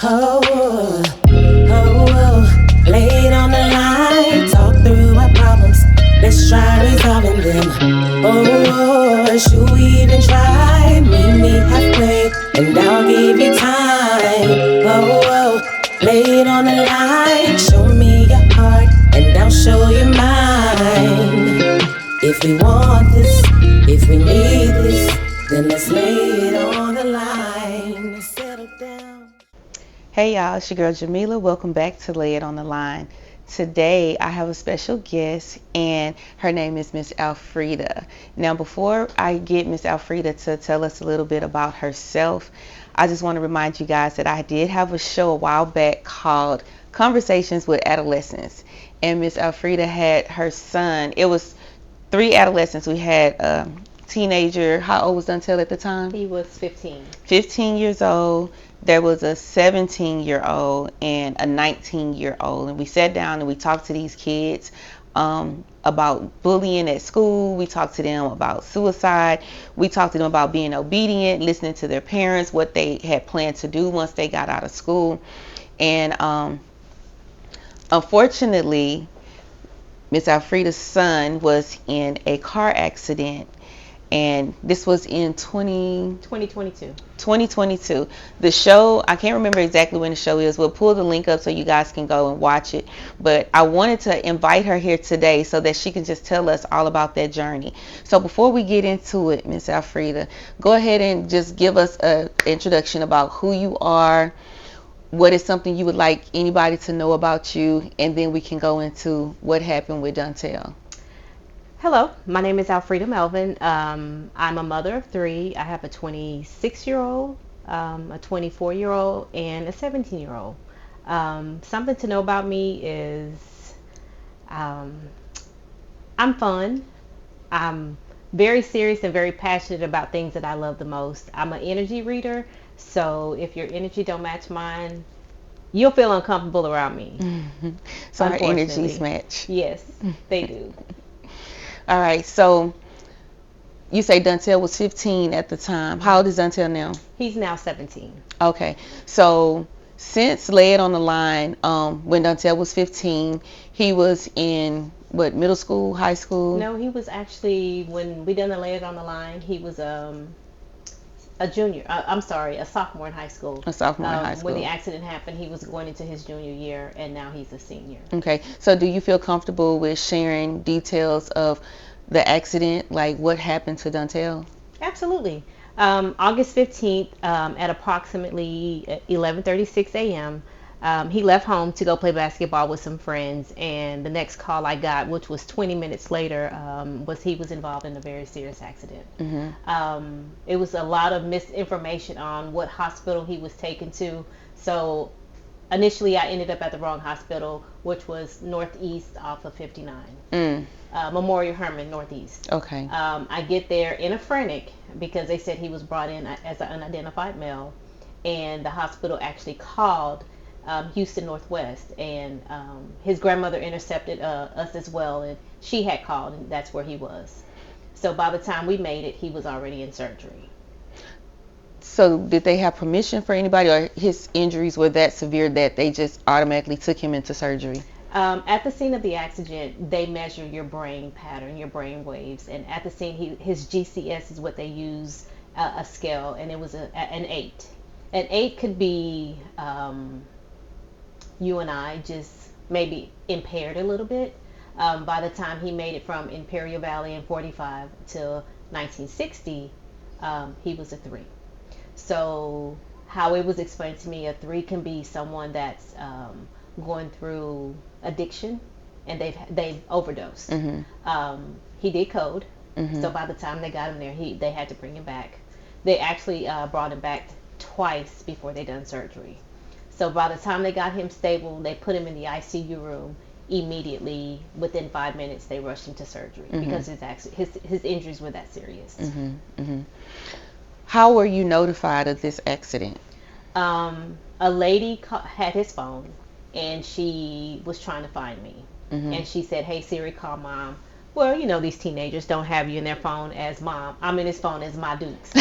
Oh, lay it on the line, talk through our problems. Let's try resolving them. Should we even try? Meet me halfway, and I'll give you time. Lay it on the line, show me your heart, and I'll show you mine. If we want this, if we need this, then let's lay it on the line. Settle down. Hey y'all, it's your girl Jamila. Welcome back to Lay It on the Line. Today I have a special guest and her name is Miss Alfredia. Now before I get Miss Alfredia to tell us a little bit about herself, I just want to remind you guys that I did have a show a while back called Conversations with Adolescence. And Miss Alfredia had her son. It was 3 adolescents. We had a teenager. How old was Dontell at the time? He was 15. 15 years old. There was a 17-year-old and a 19-year-old, and we sat down and we talked to these kids about bullying at school. We talked to them about suicide. We talked to them about being obedient, listening to their parents, what they had planned to do once they got out of school. And unfortunately, Miss Alfreda's son was in a car accident, and this was in 2022. The show, I can't remember exactly when the show is. We'll pull the link up so you guys can go and watch it. But I wanted to invite her here today so that she can just tell us all about that journey. So before we get into it, Miss Alfredia, go ahead and just give us an introduction about who you are, what is something you would like anybody to know about you, and then we can go into what happened with Dontell. Hello, my name is Alfredia Melvin. I'm a mother of 3. I have a 26-year-old, a 24-year-old, and a 17-year-old. Something to know about me is I'm fun. I'm very serious and very passionate about things that I love the most. I'm an energy reader, so if your energy don't match mine, you'll feel uncomfortable around me. Mm-hmm. So our energies match. Yes, they do. All right, so you say Dontell was 15 at the time. How old is Dontell now? He's now 17. Okay, so since Lay It on the Line, when Dontell was 15, he was in what, middle school, high school? No, he was actually, when we done the Lay It on the Line, he was a junior. A sophomore in high school. A sophomore in high school. When the accident happened, he was going into his junior year, and now he's a senior. Okay, so do you feel comfortable with sharing details of the accident, like what happened to Dontell? Absolutely. August 15th, at approximately 11:36 a.m., he left home to go play basketball with some friends, and the next call I got, which was 20 minutes later, was he was involved in a very serious accident. Mm-hmm. It was a lot of misinformation on what hospital he was taken to. So initially, I ended up at the wrong hospital, which was northeast off of 59. Memorial Hermann Northeast. Okay. I get there in a frantic because they said he was brought in as an unidentified male, and the hospital actually called Houston Northwest, and his grandmother intercepted us as well, and she had called, and that's where he was. So by the time we made it, he was already in surgery. So did they have permission for anybody, or his injuries were that severe that they just automatically took him into surgery? At the scene of the accident, they measure your brain pattern, your brain waves, and at the scene, his GCS is what they use, a scale, and it was an 8. An 8 could be you and I, just maybe impaired a little bit. By the time he made it from Imperial Valley in 45 to 1960, he was a 3. So how it was explained to me, a 3 can be someone that's going through addiction, and they've overdosed. Mm-hmm. He did code, mm-hmm. So by the time they got him there, they had to bring him back. They actually brought him back twice before they done surgery. So by the time they got him stable, they put him in the ICU room immediately. Within 5 minutes, they rushed him to surgery, mm-hmm. because his injuries were that serious. Mm-hmm. Mm-hmm. How were you notified of this accident? A lady had his phone, and she was trying to find me. Mm-hmm. And she said, "Hey Siri, call mom." Well, these teenagers don't have you in their phone as mom. I'm in his phone as my Dukes.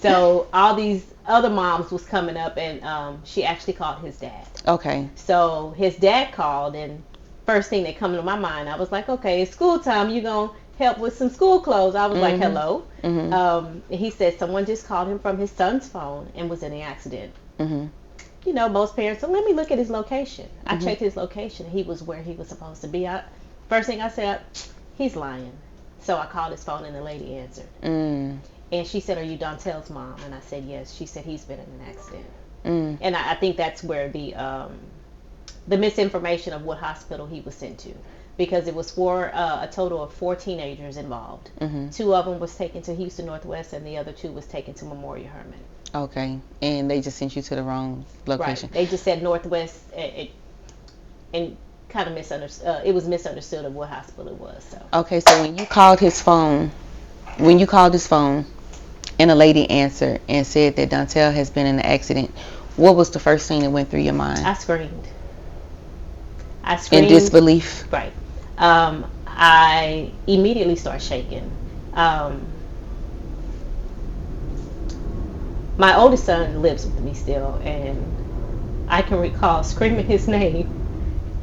So all these other moms was coming up, and she actually called his dad. Okay. So his dad called, and first thing that come to my mind, I was like, okay, it's school time. You gonna help with some school clothes? I was like, hello. He said someone just called him from his son's phone and was in an accident. You know, most parents, so let me look at his location. I checked his location. He was where he was supposed to be. First thing I said, he's lying. So I called his phone, and the lady answered. And she said, are you Dontell's mom? And I said, yes. She said, he's been in an accident. And I think that's where the misinformation of what hospital he was sent to, because it was for a total of 4 teenagers involved. 2 of them was taken to Houston Northwest, and the other 2 was taken to Memorial Hermann. Okay, and they just sent you to the wrong location. Right. They just said Northwest, and kind of misunderstood. It was misunderstood of what hospital it was. So. Okay, so when you called his phone, and a lady answered and said that Dontell has been in an accident, what was the first thing that went through your mind? I screamed. In disbelief. Right. I immediately start shaking. My oldest son lives with me still, and I can recall screaming his name,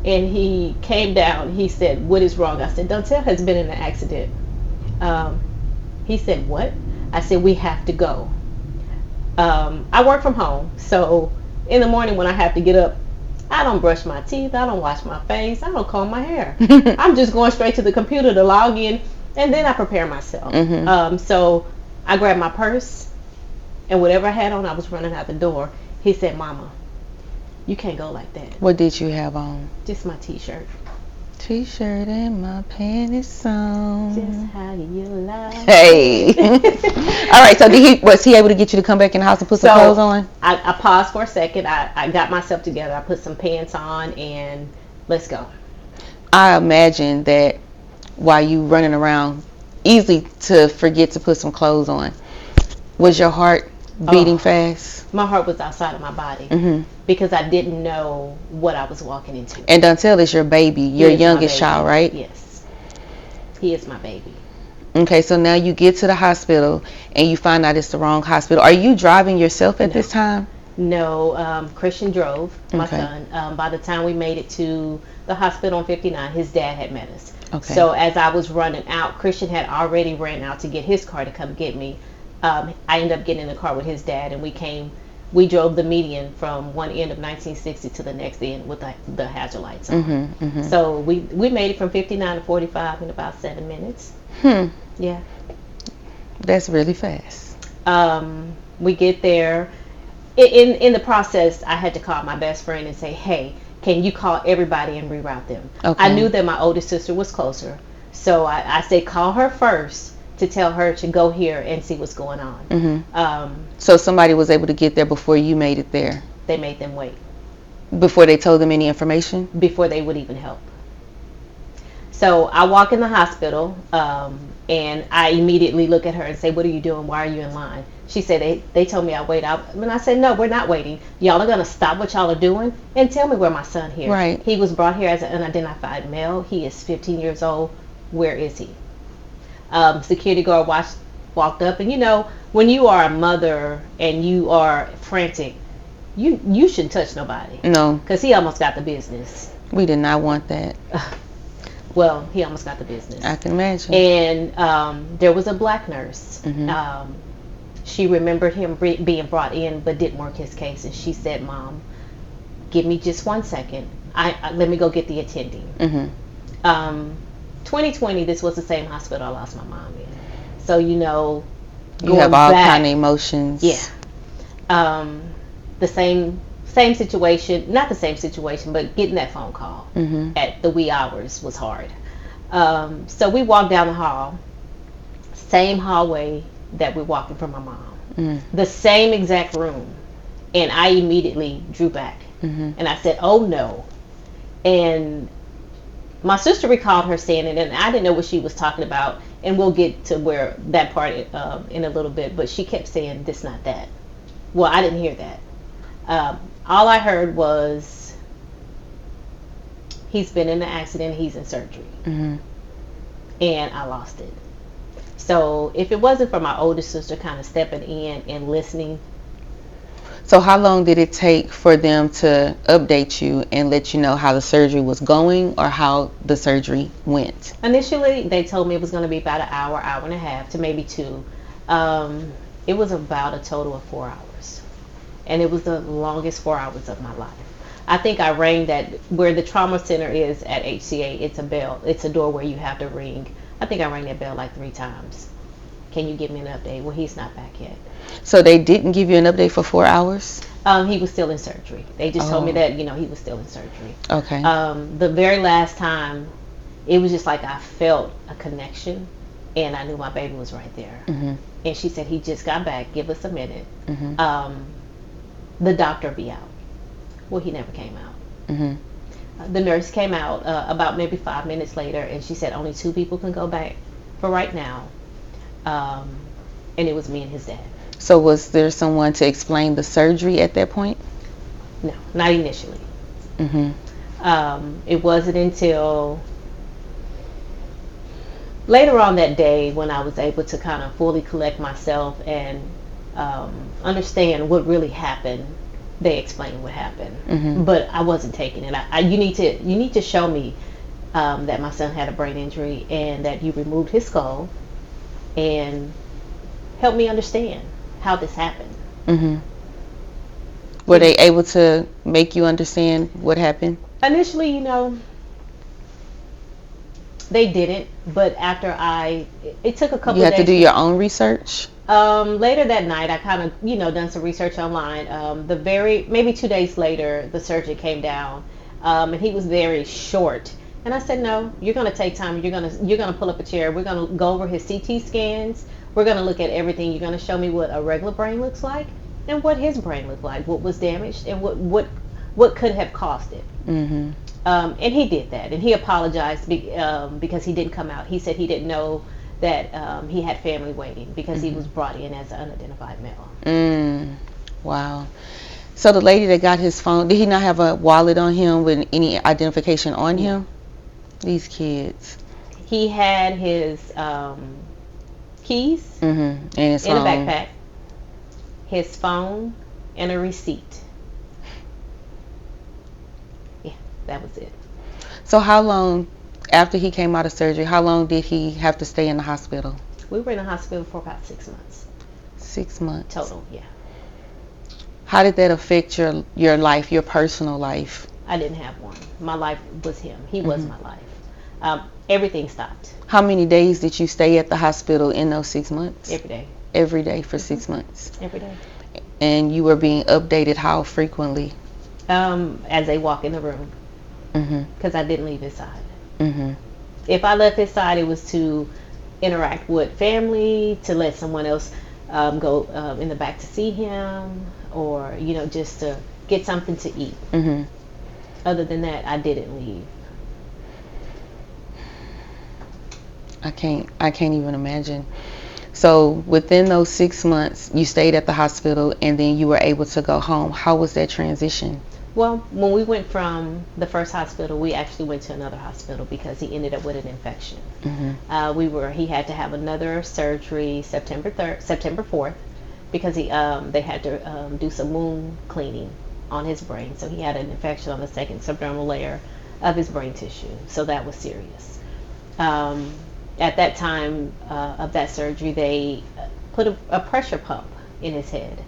and he came down. He said, what is wrong? I said, Dontell has been in an accident. He said, what? I said, we have to go. I work from home, so in the morning when I have to get up, I don't brush my teeth, I don't wash my face, I don't comb my hair. I'm just going straight to the computer to log in, and then I prepare myself. So I grabbed my purse, and whatever I had on, I was running out the door. He said, Mama, you can't go like that. What did you have on? Just my t-shirt. T-shirt and my panties on. Just how you like. Hey. All right, so was he able to get you to come back in the house and put some clothes on? I paused for a second. I got myself together. I put some pants on, and let's go. I imagine that while you running around, easy to forget to put some clothes on. Was your heart beating fast? My heart was outside of my body because I didn't know what I was walking into. And Dontell is your baby, your youngest child, right? Yes. He is my baby. Okay, so now you get to the hospital and you find out it's the wrong hospital. Are you driving yourself at this time? No, Christian drove, my son. By the time we made it to the hospital on 59, his dad had met us. Okay. So as I was running out, Christian had already ran out to get his car to come get me. I ended up getting in the car with his dad, and we drove the median from one end of 1960 to the next end with the hazard lights on. So we made it from 59 to 45 in about 7 minutes. Yeah. That's really fast. We get there. In the process, I had to call my best friend and say, hey, can you call everybody and reroute them? Okay. I knew that my oldest sister was closer. So I said, call her first to tell her to go here and see what's going on. So somebody was able to get there before you made it there? They made them wait. Before they told them any information? Before they would even help. So I walk in the hospital, and I immediately look at her and say, what are you doing? Why are you in line? She said, they told me I wait out. And I said, no, we're not waiting. Y'all are going to stop what y'all are doing and tell me where my son here. Right. He was brought here as an unidentified male. He is 15 years old. Where is he? Security guard walked up, and you know, when you are a mother and you are frantic, you shouldn't touch nobody. No. Because he almost got the business. We did not want that. Well, he almost got the business. I can imagine. And there was a black nurse. She remembered him being brought in, but didn't work his case. And she said, Mom, give me just 1 second. Let me go get the attending. 2020, this was the same hospital I lost my mom in. So, you know, you have all kind of emotions. Yeah. The same situation, not the same situation, but getting that phone call at the wee hours was hard. So we walked down the hall, same hallway that we're walking from my mom, the same exact room. And I immediately drew back and I said, oh no. And my sister recalled her saying it, and I didn't know what she was talking about, and we'll get to where that part in a little bit, but she kept saying this, not that. Well, I didn't hear that. All I heard was he's been in an accident, he's in surgery. And I lost it. So if it wasn't for my older sister kind of stepping in and listening. So how long did it take for them to update you and let you know how the surgery was going or how the surgery went? Initially, they told me it was going to be about an hour, hour and a half to maybe two. It was about a total of 4 hours. And it was the longest 4 hours of my life. I think I rang that where the trauma center is at HCA. It's a bell. It's a door where you have to ring. I think I rang that bell like 3 times. Can you give me an update? Well, he's not back yet. So they didn't give you an update for 4 hours? He was still in surgery. They just told me that, he was still in surgery. Okay. The very last time, it was just like I felt a connection, and I knew my baby was right there. Mm-hmm. And she said, he just got back. Give us a minute. Mm-hmm. The doctor will be out. Well, he never came out. Mm-hmm. The nurse came out about maybe 5 minutes later, and she said only 2 people can go back for right now. And it was me and his dad. So was there someone to explain the surgery at that point? No, not initially. Mm-hmm. It wasn't until later on that day when I was able to kind of fully collect myself and understand what really happened. They explained what happened, Mm-hmm. but I wasn't taking it. You need to show me that my son had a brain injury and that you removed his skull and help me understand how this happened. Mm-hmm. Were they able to make you understand what happened? Initially, they didn't, but after it took a couple You of had days. to do your own research? Later that night, I kind of, done some research online. Maybe 2 days later, the surgeon came down, and he was very short. And I said, no, you're going to take time. You're going to pull up a chair. We're going to go over his CT scans. We're going to look at everything. You're going to show me what a regular brain looks like and what his brain looked like, what was damaged and what could have caused it. Mm-hmm. And he did that, and he apologized because he didn't come out. He said he didn't know that he had family waiting because he was brought in as an unidentified male. Wow. So the lady that got his phone, did he not have a wallet on him with any identification on him? These kids. He had his keys And his in phone. a backpack, his phone, and a receipt. Yeah, that was it. So how long, after he came out of surgery, how long did he have to stay in the hospital? We were in the hospital for about 6 months. 6 months. Total, yeah. How did that affect your life, your personal life? I didn't have one. My life was him. He was my life. Everything stopped. How many days did you stay at the hospital in those 6 months? Every day. Every day for 6 months. Every day. And you were being updated how frequently? As they walk in the room. Because I didn't leave his side. If I left his side, it was to interact with family, to let someone else go in the back to see him, or just to get something to eat. Other than that, I didn't leave. I can't even imagine. So within those 6 months, you stayed at the hospital and then you were able to go home. How was that transition? Well, when we went from the first hospital, we actually went to another hospital because he ended up with an infection. He had to have another surgery September 4th because they had to do some wound cleaning on his brain. So he had an infection on the second subdermal layer of his brain tissue. So that was serious. At that time of that surgery, they put a pressure pump in his head.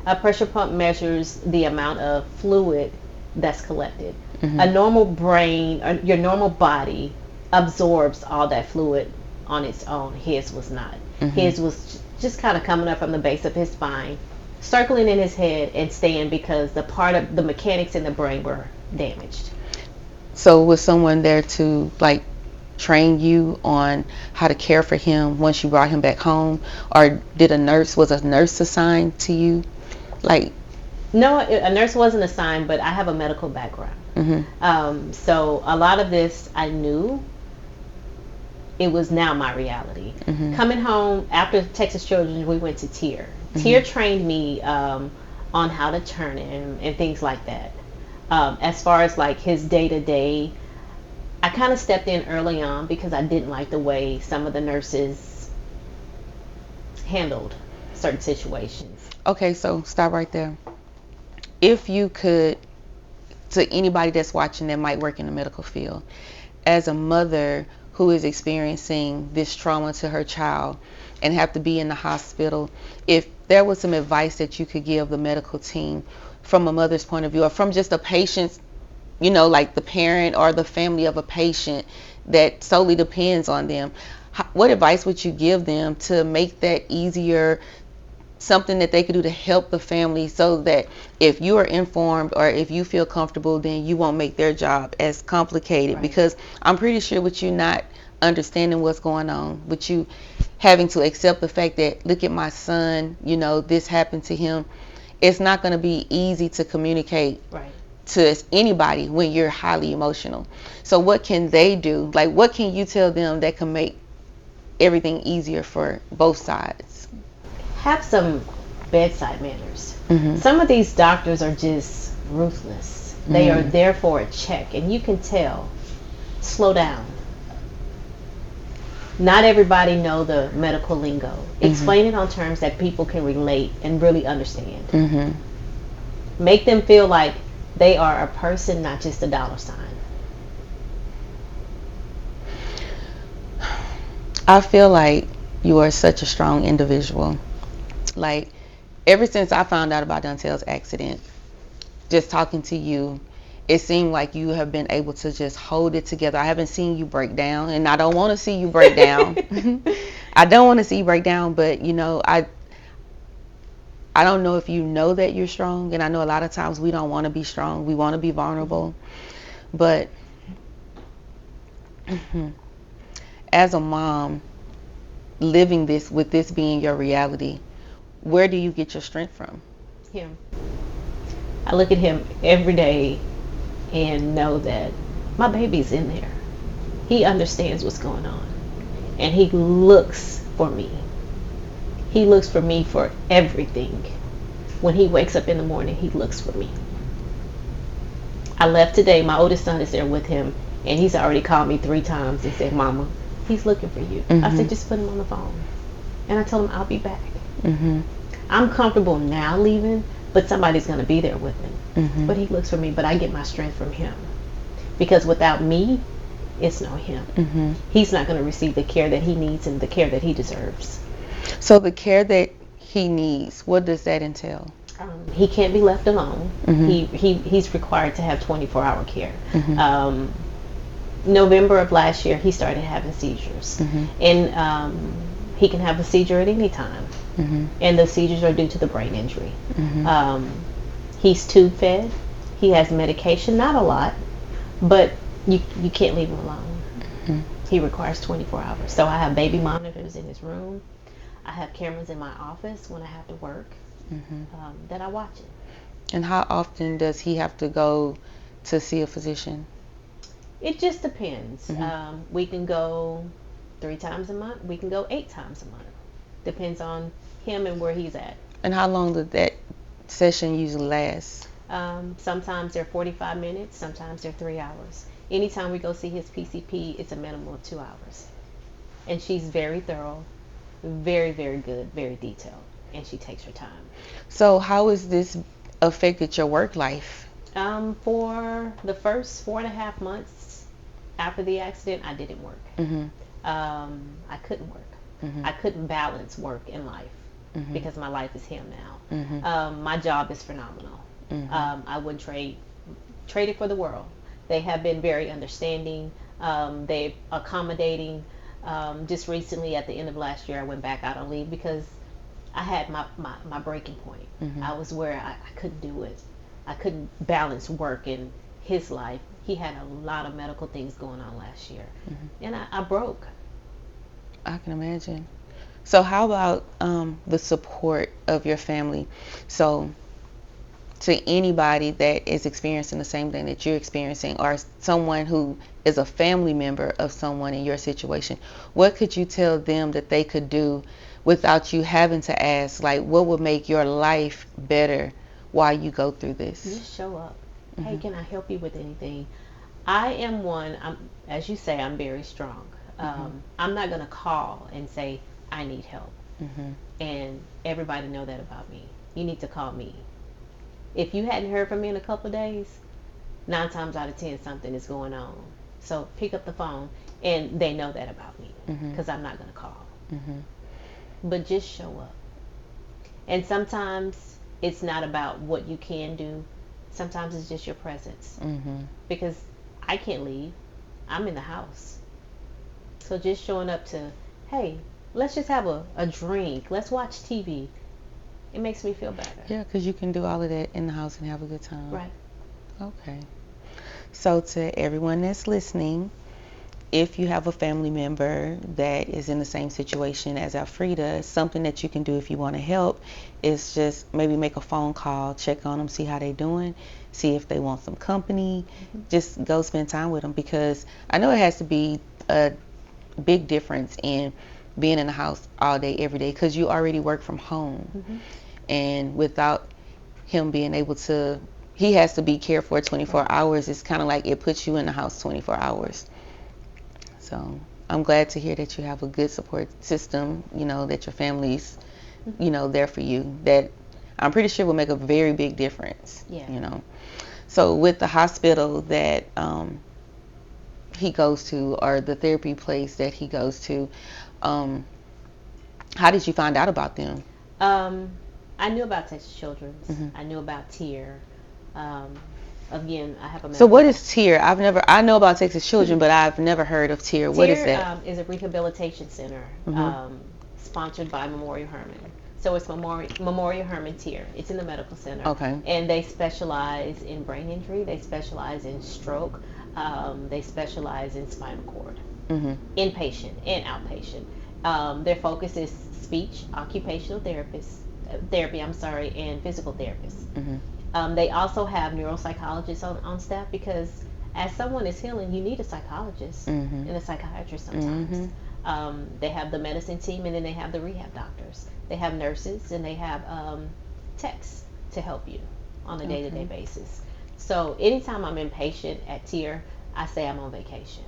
A pressure pump measures the amount of fluid that's collected. A normal brain, or your normal body, absorbs all that fluid on its own. His was not. His was just kind of coming up from the base of his spine, circling in his head and staying because the part of the mechanics in the brain were damaged. So was someone there to train you on how to care for him once you brought him back home, or was a nurse assigned to you? No, a nurse wasn't assigned, but I have a medical background. So a lot of this I knew. It was now my reality. Coming home after Texas Children's, we went to Tier. Tier trained me on how to turn him and things like that. As far as his day-to-day, I kind of stepped in early on because I didn't like the way some of the nurses handled certain situations. Okay, so stop right there. If you could, to anybody that's watching that might work in the medical field, as a mother who is experiencing this trauma to her child and have to be in the hospital, if there was some advice that you could give the medical team from a mother's point of view, or from just a patient's, like the parent or the family of a patient that solely depends on them, what advice would you give them to make that easier, something that they could do to help the family, so that if you are informed or if you feel comfortable, then you won't make their job as complicated? Right. Because I'm pretty sure with you not understanding what's going on, with you having to accept the fact that, look at my son, this happened to him, it's not going to be easy to communicate Right. to anybody when you're highly emotional. So what can they do? Like, what can you tell them that can make everything easier for both sides? Have some bedside manners. Mm-hmm. Some of these doctors are just ruthless. They are there for a check, and you can tell. Slow down. Not everybody know the medical lingo. Explain it on terms that people can relate and really understand. Mm-hmm. Make them feel like they are a person, not just a dollar sign. I feel like you are such a strong individual. Like, ever since I found out about Dontell's accident, just talking to you, it seemed like you have been able to just hold it together. I haven't seen you break down, and I don't want to see you break down. I don't want to see you break down, but I don't know if you know that you're strong, and I know a lot of times we don't want to be strong. We want to be vulnerable. But as a mom, living this, with this being your reality, where do you get your strength from? Him. I look at him every day and know that my baby's in there. He understands what's going on. And he looks for me. He looks for me for everything. When he wakes up in the morning, he looks for me. I left today. My oldest son is there with him, and he's already called me 3 times and said, Mama, he's looking for you. I said, just put him on the phone. And I told him I'll be back. I'm comfortable now leaving, but somebody's going to be there with him. But he looks for me, but I get my strength from him. Because without me, it's no him. He's not going to receive the care that he needs and the care that he deserves. So the care that he needs, what does that entail? He can't be left alone. He's required to have 24-hour care. November of last year, he started having seizures. And he can have a seizure at any time. And the seizures are due to the brain injury. He's tube fed. He has medication, not a lot, but you can't leave him alone. He requires 24 hours. So I have baby monitors in his room. I have cameras in my office when I have to work that I watch it. And how often does he have to go to see a physician? It just depends. We can go 3 times a month. We can go 8 times a month. Depends on him and where he's at. And how long does that session usually last? Sometimes they're 45 minutes. Sometimes they're 3 hours. Anytime we go see his PCP, it's a minimum of 2 hours. And she's very thorough, very, very good, very detailed. And she takes her time. So how has this affected your work life? For the first 4.5 months after the accident, I didn't work. I couldn't work. I couldn't balance work and life because my life is him now. My job is phenomenal. I wouldn't trade it for the world. They have been very understanding. They're accommodating. Just recently, at the end of last year, I went back out on leave because I had my breaking point. I was where I couldn't do it. I couldn't balance work and his life. He had a lot of medical things going on last year. And I broke. I can imagine. So how about the support of your family? So to anybody that is experiencing the same thing that you're experiencing, or someone who is a family member of someone in your situation, what could you tell them that they could do without you having to ask, like, what would make your life better while you go through this? Just show up. Hey, can I help you with anything? I am one, as you say, I'm very strong. I'm not going to call and say, I need help. Mhm. And everybody know that about me. You need to call me. If you hadn't heard from me in a couple of days, 9 times out of 10 something is going on. So pick up the phone, and they know that about me Mhm. because I'm not going to call. Mhm. But just show up. And sometimes it's not about what you can do. Sometimes it's just your presence. Mhm. Because I can't leave. I'm in the house. So just showing up to, hey, let's just have a drink. Let's watch TV. It makes me feel better. Yeah, because you can do all of that in the house and have a good time. Right. Okay. So to everyone that's listening, if you have a family member that is in the same situation as Alfreda, something that you can do if you want to help is just maybe make a phone call, check on them, see how they're doing, see if they want some company. Just go spend time with them, because I know it has to be a big difference in being in the house all day, every day, because you already work from home. And without him being able to, he has to be cared for 24 hours. It's kind of like it puts you in the house 24 hours. So I'm glad to hear that you have a good support system, that your family's, there for you. That I'm pretty sure will make a very big difference. Yeah. So with the hospital that he goes to, or the therapy place that he goes to, how did you find out about them? I knew about Texas Children's. Mm-hmm. I knew about TIER. Um, Again, I have a So medical. what is TIER? I know about Texas Children, but I've never heard of TIER. What is that? TIER is a rehabilitation center sponsored by Memorial Hermann. So it's Memorial Hermann TIER. It's in the medical center. Okay. And they specialize in brain injury. They specialize in stroke. They specialize in spinal cord, inpatient and outpatient. Their focus is speech, occupational therapy, and physical therapists. They also have neuropsychologists on staff, because as someone is healing, you need a psychologist and a psychiatrist sometimes. They have the medicine team, and then they have the rehab doctors. They have nurses, and they have techs to help you on a day-to-day basis. So anytime I'm inpatient at TIER, I say I'm on vacation,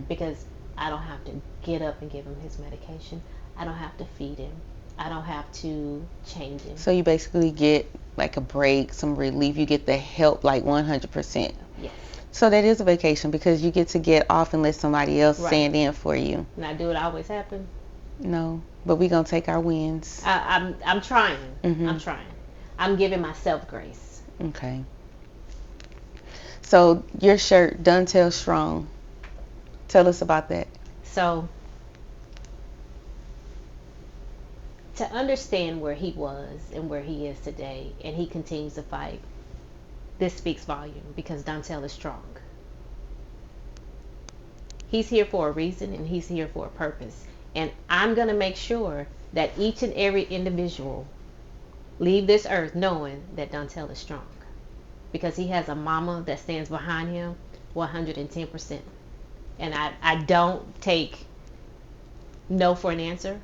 because I don't have to get up and give him his medication. I don't have to feed him. I don't have to change him. So you basically get like a break, some relief. You get the help like 100%. Yes. So that is a vacation, because you get to get off and let somebody else stand in for you. Now, do it always happen? No, but we're going to take our wins. I'm trying. I'm trying. I'm giving myself grace. Okay. So your shirt, Dontell Strong. Tell us about that. So, to understand where he was and where he is today, and he continues to fight, this speaks volume, because Dontell is strong. He's here for a reason, and he's here for a purpose. And I'm going to make sure that each and every individual leave this earth knowing that Dontell is strong, because he has a mama that stands behind him 110%. And I don't take no for an answer.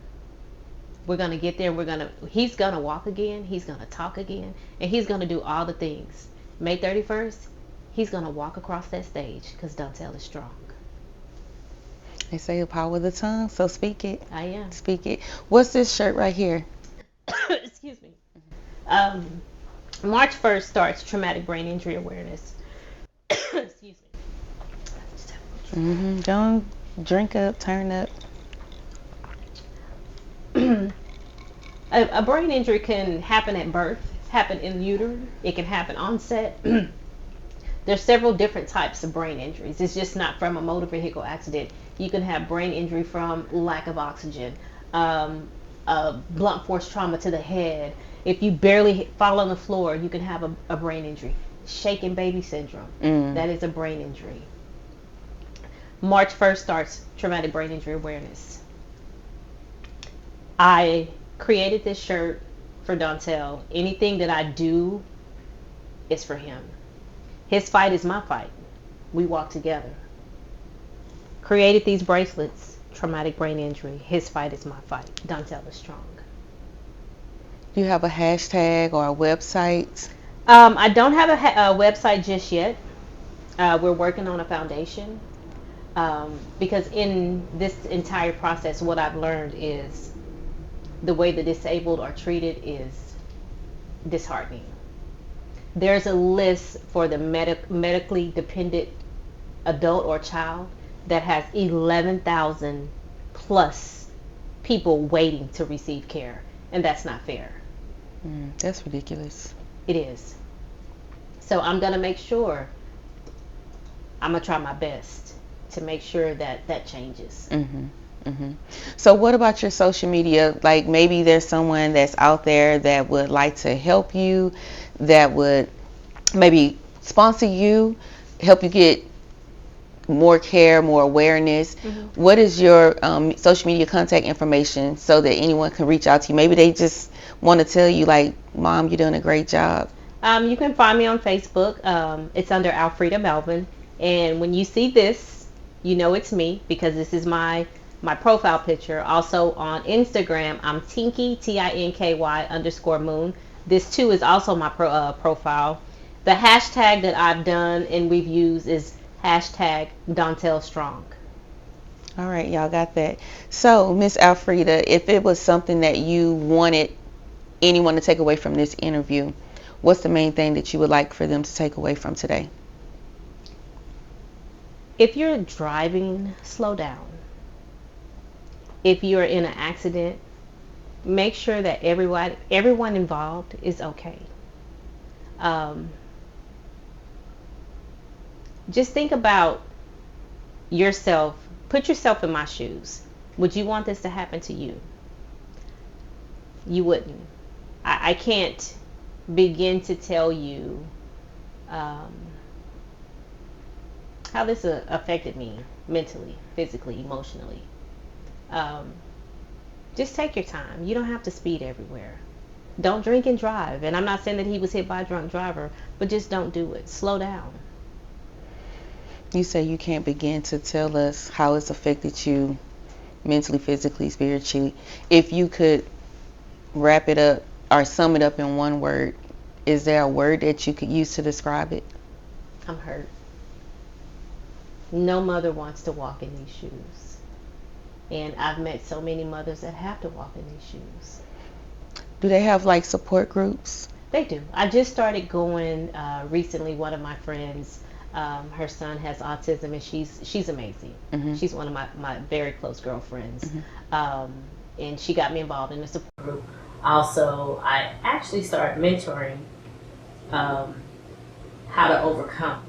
We're going to get there. He's going to walk again. He's going to talk again. And he's going to do all the things. May 31st, he's going to walk across that stage, because Dontell is strong. They say the power of the tongue, so speak it. I am. Speak it. What's this shirt right here? Excuse me. March 1st starts Traumatic Brain Injury Awareness. Excuse me. Don't drink up, turn up. A brain injury can happen at birth, happen in utero. It can happen onset. There's several different types of brain injuries. It's just not from a motor vehicle accident. You can have brain injury from lack of oxygen, a blunt force trauma to the head. If you barely fall on the floor, you can have a brain injury. Shaken baby syndrome, that is a brain injury. March 1st starts Traumatic Brain Injury Awareness. I created this shirt for Dontell. Anything that I do is for him. His fight is my fight. We walk together. Created these bracelets. Traumatic brain injury. His fight is my fight. Dontell is strong. Do you have a hashtag or a website? I don't have a website just yet. We're working on a foundation. Because in this entire process, what I've learned is the way the disabled are treated is disheartening. There's a list for the medically dependent adult or child that has 11,000 plus people waiting to receive care, and that's not fair. That's ridiculous. It is. So I'm going to make sure, I'm going to try my best to make sure that that changes. So what about your social media? Like maybe there's someone that's out there that would like to help you, that would maybe sponsor you, help you get more care, more awareness. What is your social media contact information so that anyone can reach out to you? Maybe they just want to tell you like, Mom, you're doing a great job. You can find me on Facebook. It's under Alfredia Melvin. And when you see this, you know it's me because this is my profile picture. Also on Instagram, I'm Tinky, TINKY_moon. This too is also my profile. The hashtag that I've done and we've used is hashtag Dontell Strong. All right, y'all got that. So, Miss Alfreda, if it was something that you wanted anyone to take away from this interview, what's the main thing that you would like for them to take away from today? If you're driving, slow down. If you're in an accident, make sure that everyone involved is okay. Just think about yourself. Put yourself in my shoes. Would you want this to happen to you? You wouldn't. I can't begin to tell you how this affected me mentally, physically, emotionally. Just take your time. You don't have to speed everywhere. Don't drink and drive. And I'm not saying that he was hit by a drunk driver, but just don't do it. Slow down. You say you can't begin to tell us how it's affected you mentally, physically, spiritually. If you could wrap it up or sum it up in one word, is there a word that you could use to describe it? I'm hurt. No mother wants to walk in these shoes. And I've met so many mothers that have to walk in these shoes. Do they have like support groups? They do. I just started going recently. One of my friends, her son has autism, and she's amazing. She's one of my very close girlfriends. And she got me involved in the support group. Also, I actually started mentoring how to overcome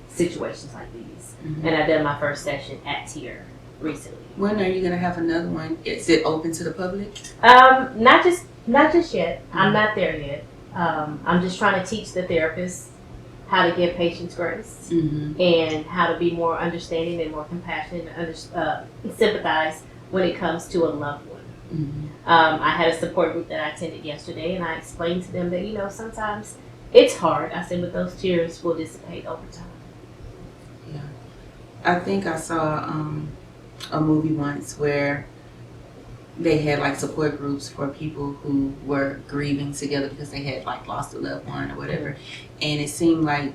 situations like these. And I did my first session at Tier recently. When are you going to have another one? Is it open to the public? Not just yet. I'm not there yet. I'm just trying to teach the therapists how to give patients grace and how to be more understanding and more compassionate and sympathize when it comes to a loved one. I had a support group that I attended yesterday, and I explained to them that, sometimes it's hard. I said, but those tears will dissipate over time. Yeah. I think I saw a movie once where they had like support groups for people who were grieving together because they had like lost a loved one or whatever. And it seemed like,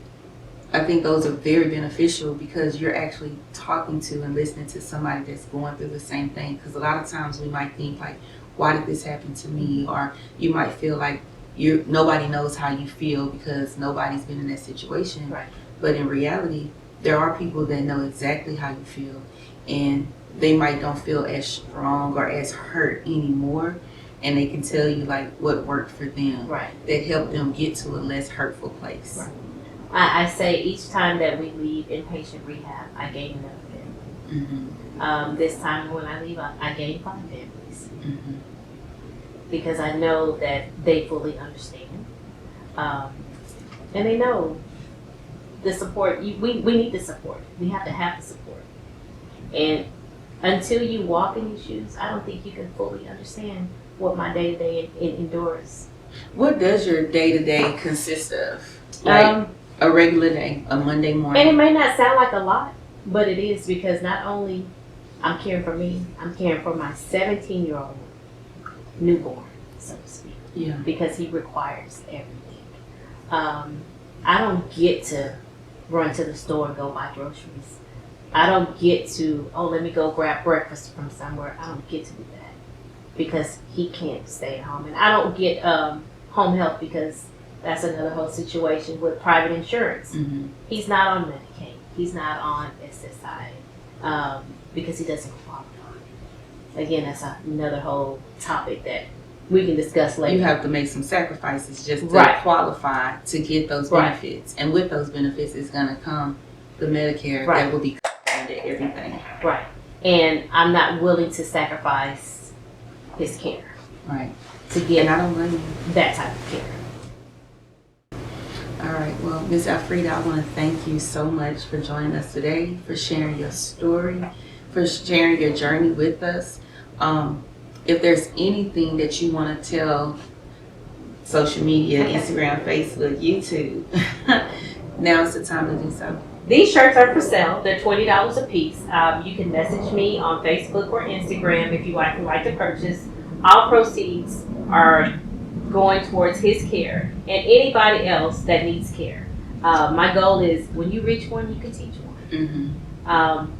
I think those are very beneficial because you're actually talking to and listening to somebody that's going through the same thing. Because a lot of times we might think like, why did this happen to me? Or you might feel like nobody knows how you feel because nobody's been in that situation. Right. But in reality, there are people that know exactly how you feel, and they might don't feel as strong or as hurt anymore, and they can tell you like what worked for them. Right. That helped them get to a less hurtful place. Right. I say each time that we leave inpatient rehab, I gain another family. This time when I leave, I gain 5 families. Because I know that they fully understand. And they know the support. We need the support. We have to have the support. And until you walk in these shoes, I don't think you can fully understand what my day-to-day endures. What does your day-to-day consist of? Like a regular day, a Monday morning? And it may not sound like a lot, but it is, because not only I'm caring for me, I'm caring for my 17-year-old newborn, so to speak. Yeah. Because he requires everything. I don't get to run to the store and go buy groceries. I don't get to, let me go grab breakfast from somewhere. I don't get to do that. because he can't stay at home. And I don't get home health because that's another whole situation with private insurance. Mm-hmm. He's not on Medicaid. He's not on SSI because he doesn't qualify. Again, that's another whole topic that we can discuss later. You have to make some sacrifices just to Right. qualify to get those benefits. And with those benefits is going to come the Medicare that will be under everything. Right. And I'm not willing to sacrifice his care. Right. To get And I don't blame you. that type of care. All right. Well, Ms. Alfreda, I want to thank you so much for joining us today, for sharing your story, for sharing your journey with us. If there's anything that you want to tell social media, Instagram, Facebook, YouTube, now's the time to do so. These shirts are for sale. They're $20 a piece. You can message me on Facebook or Instagram if you would like to purchase. All proceeds are going towards his care and anybody else that needs care. My goal is when you reach one, you can teach one. Mm-hmm.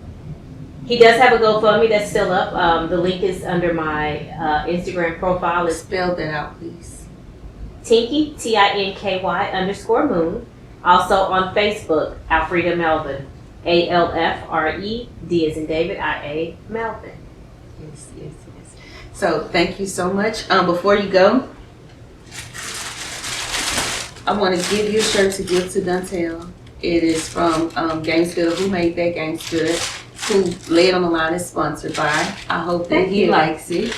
He does have a GoFundMe that's still up. The link is under my Instagram profile. It's Spell that out, please. Tinky, Tinky _moon. Also on Facebook, Alfredia Melvin, ALFRED as in David, IA Melvin. Yes. So thank you so much. Before you go, I want to give you a shirt to give to Dontell. It is from Gamesfield. Who made that Gamesfield? Who Laid on the Line is sponsored by. I hope that he likes it.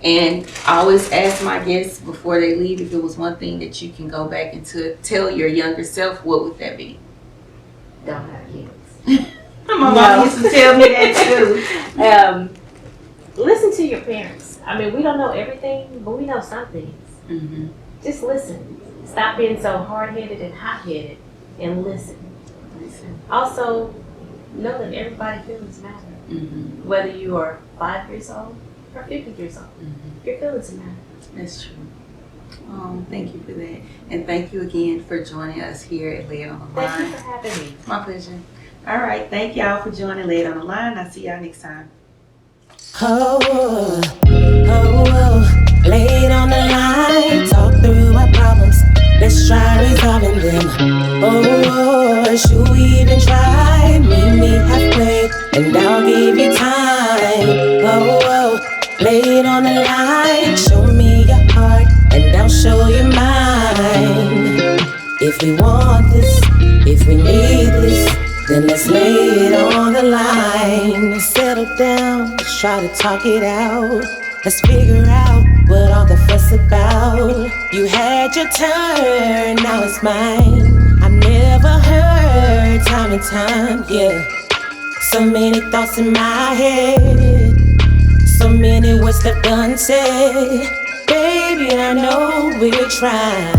And I always ask my guests before they leave if it was one thing that you can go back and to tell your younger self, what would that be? Don't have kids. My mom used to tell me that too. Listen to your parents. I mean, we don't know everything, but we know some things. Mm-hmm. Just listen. Stop being so hard-headed and hot-headed and listen. Also, know that everybody's feelings matter. Mm-hmm. Whether you are 5 years old or 50 years old, your feelings matter. That's true. Oh, thank you for that. And thank you again for joining us here at Lay It On The Line. Thank you for having me. My pleasure. All right. Thank y'all for joining Lay It On The Line. I'll see y'all next time. Lay it on the line, talk through our problems. Let's try resolving them. Should we even try? Meet me halfway, and I'll give you time. Lay it on the line, show me your heart, and I'll show you mine. If we want this, if we need this, then let's lay it on the line. Settle down, let's try to talk it out. Let's figure out what all the fuss about. You had your turn, now it's mine. I never heard time and time, yeah. So many thoughts in my head, so many words left unsaid. Baby, I know we'll try.